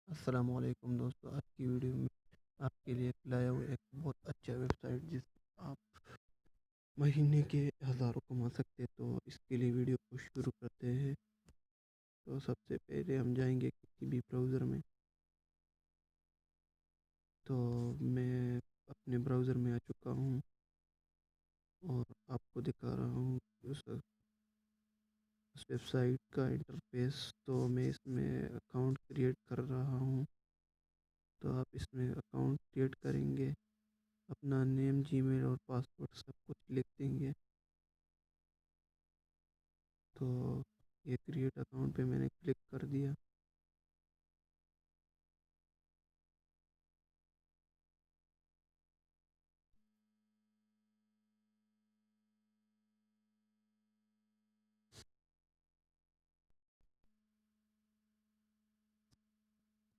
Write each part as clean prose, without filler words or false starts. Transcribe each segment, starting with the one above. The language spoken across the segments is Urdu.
السلام علیکم دوستو، آج کی ویڈیو میں آپ کے لیے لایا ہوا ایک بہت اچھا ویب سائٹ جس سے آپ مہینے کے ہزاروں کما سکتے. تو اس کے لیے ویڈیو کو شروع کرتے ہیں. تو سب سے پہلے ہم جائیں گے کسی بھی براؤزر میں. تو میں اپنے براؤزر میں آ چکا ہوں اور آپ کو دکھا رہا ہوں اس ویب سائٹ کا انٹرفیس. تو میں اس میں اکاؤنٹ کریٹ کر رہا ہوں. تو آپ اس میں اکاؤنٹ کریٹ کریں گے، اپنا نیم، جی میل اور پاسورڈ سب کچھ لکھ دیں گے. تو یہ کریٹ اکاؤنٹ پہ میں نے کلک کر دیا.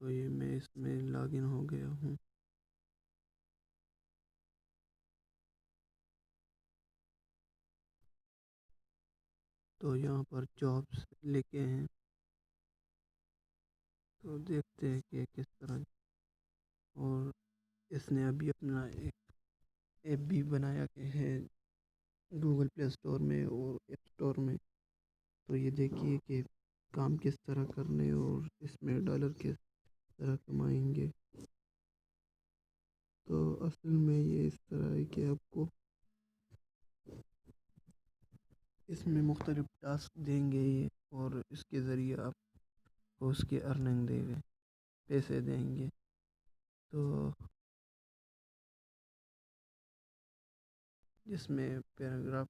تو یہ میں اس میں لاگ ان ہو گیا ہوں. تو یہاں پر جابس لکھے ہیں، تو دیکھتے ہیں کہ کس طرح. اور اس نے ابھی اپنا ایک ایپ بھی بنایا کہ ہے گوگل پلے اسٹور میں اور ایپ اسٹور میں. تو یہ دیکھیے کہ کام کس طرح کرنے اور اس میں ڈالر کس طرح کمائیں گے. تو اصل میں یہ اس طرح ہے کہ آپ کو اس میں مختلف ٹاسک دیں گے یہ، اور اس کے ذریعے آپ کو اس کی ارننگ دے گے، پیسے دیں گے. تو جس میں پیراگراف